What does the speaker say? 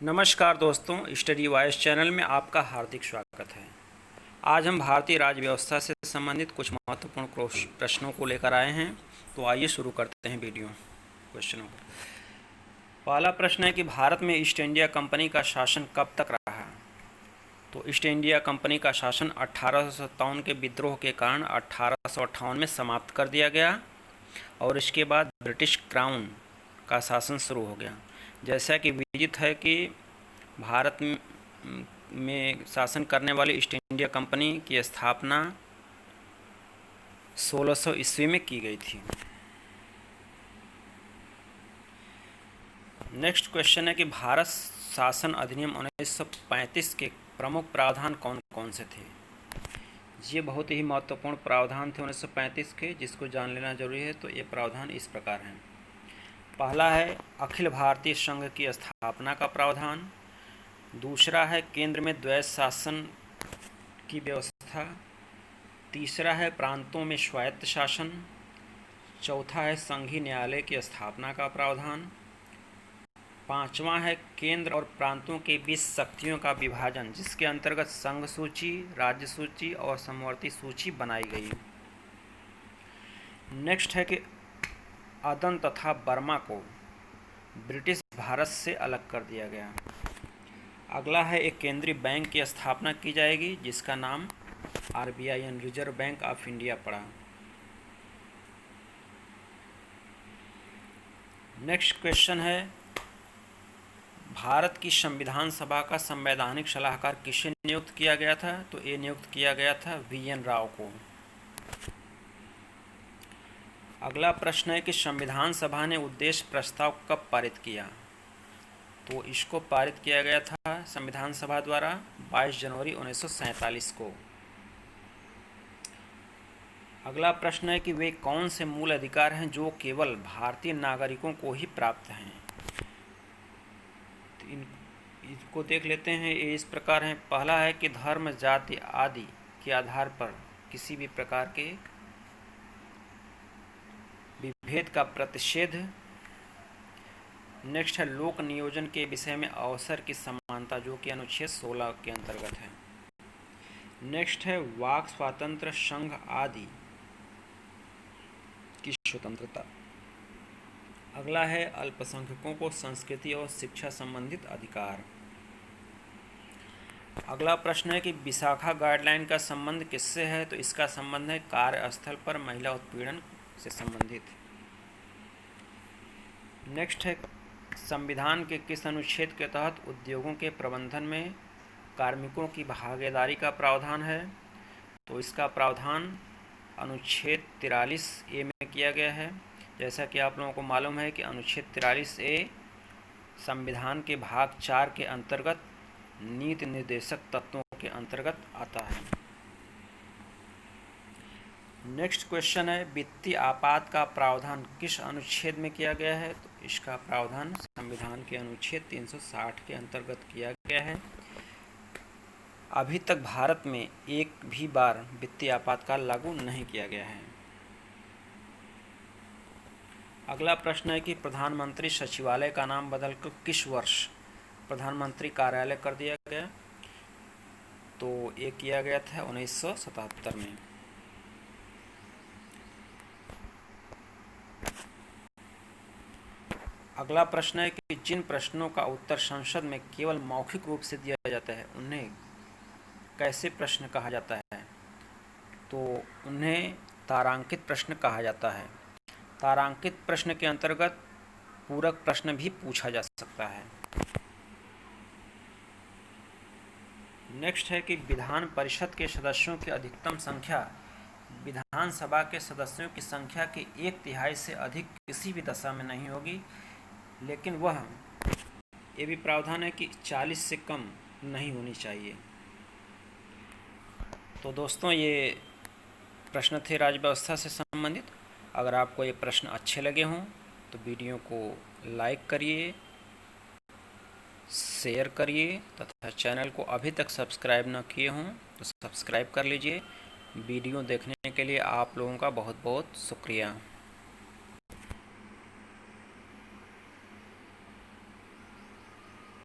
नमस्कार दोस्तों, study voice channel में आपका हार्दिक स्वागत है। आज हम भारतीय राज्य व्यवस्था से संबंधित कुछ महत्वपूर्ण प्रश्नों को लेकर आए हैं। तो आइए शुरू करते हैं वीडियो क्वेश्चनों को। पहला प्रश्न है कि भारत में ईस्ट इंडिया कंपनी का शासन कब तक रहा? तो ईस्ट इंडिया कंपनी का शासन 1857 के विद्रोह के कारण 1858 में समाप्त कर दिया गया और इसके बाद ब्रिटिश क्राउन का शासन शुरू हो गया। जैसा कि विदित है कि भारत में शासन करने वाली ईस्ट इंडिया कंपनी की स्थापना 1600 ईस्वी में की गई थी। नेक्स्ट क्वेश्चन है कि भारत शासन अधिनियम 1935 के प्रमुख प्रावधान कौन कौन से थे? ये बहुत ही महत्वपूर्ण प्रावधान थे 1935 के, जिसको जान लेना जरूरी है। तो ये प्रावधान इस प्रकार हैं। पहला है अखिल भारतीय संघ की स्थापना का प्रावधान। दूसरा है केंद्र में द्वैत शासन की व्यवस्था। तीसरा है प्रांतों में स्वायत्त शासन। चौथा है संघीय न्यायालय की स्थापना का प्रावधान। पांचवा है केंद्र और प्रांतों के बीच शक्तियों का विभाजन, जिसके अंतर्गत संघ सूची, राज्य सूची और समवर्ती सूची बनाई गई। नेक्स्ट है कि अदन तथा बर्मा को ब्रिटिश भारत से अलग कर दिया गया। अगला है एक केंद्रीय बैंक की स्थापना की जाएगी, जिसका नाम आरबीआई यानी रिजर्व बैंक ऑफ इंडिया पड़ा। नेक्स्ट क्वेश्चन है भारत की संविधान सभा का संवैधानिक सलाहकार किसे नियुक्त किया गया था? तो ये नियुक्त किया गया था वीएन राव को। अगला प्रश्न है कि संविधान सभा ने उद्देश्य प्रस्ताव कब पारित किया? तो इसको पारित किया गया था संविधान सभा द्वारा 22 जनवरी 1947 को। अगला प्रश्न है कि वे कौन से मूल अधिकार हैं जो केवल भारतीय नागरिकों को ही प्राप्त हैं? तो इनको देख लेते हैं। ये इस प्रकार हैं। पहला है कि धर्म, जाति आदि के आधार पर किसी भी प्रकार के विभेद का प्रतिषेध। नेक्स्ट है लोक नियोजन के विषय में अवसर की समानता, जो कि अनुच्छेद 16 के अंतर्गत है। नेक्स्ट है वाक स्वातंत्र्य, संघ आदि की स्वतंत्रता। अगला है अल्पसंख्यकों को संस्कृति और शिक्षा संबंधित अधिकार। अगला प्रश्न है कि विशाखा गाइडलाइन का संबंध किससे है? तो इसका संबंध है कार्यस्थल पर महिला उत्पीड़न से संबंधित। नेक्स्ट है संविधान के किस अनुच्छेद के तहत उद्योगों के प्रबंधन में कार्मिकों की भागीदारी का प्रावधान है? तो इसका प्रावधान अनुच्छेद 43A में किया गया है। जैसा कि आप लोगों को मालूम है कि अनुच्छेद 43A संविधान के भाग 4 के अंतर्गत नीति निर्देशक तत्वों के अंतर्गत आता है। नेक्स्ट क्वेश्चन है वित्तीय आपात का प्रावधान किस अनुच्छेद में किया गया है? तो इसका प्रावधान संविधान के अनुच्छेद 360 के अंतर्गत किया गया है। अभी तक भारत में एक भी बार वित्तीय आपातकाल लागू नहीं किया गया है। अगला प्रश्न है कि प्रधानमंत्री सचिवालय का नाम बदलकर किस वर्ष प्रधानमंत्री कार्यालय कर दिया गया? तो ये किया गया था 1977 में। अगला प्रश्न है कि जिन प्रश्नों का उत्तर संसद में केवल मौखिक रूप से दिया जाता है उन्हें कैसे प्रश्न कहा जाता है? तो उन्हें तारांकित प्रश्न कहा जाता है। तारांकित प्रश्न के अंतर्गत पूरक प्रश्न भी पूछा जा सकता है। नेक्स्ट है कि विधान परिषद के सदस्यों की अधिकतम संख्या विधानसभा के सदस्यों की संख्या के 1/3 से अधिक किसी भी दशा में नहीं होगी, लेकिन वह ये भी प्रावधान है कि 40 से कम नहीं होनी चाहिए। तो दोस्तों, ये प्रश्न थे राज्य व्यवस्था से संबंधित। अगर आपको ये प्रश्न अच्छे लगे हों तो वीडियो को लाइक करिए, शेयर करिए तथा चैनल को अभी तक सब्सक्राइब न किए हों तो सब्सक्राइब कर लीजिए। वीडियो देखने के लिए आप लोगों का बहुत बहुत शुक्रिया।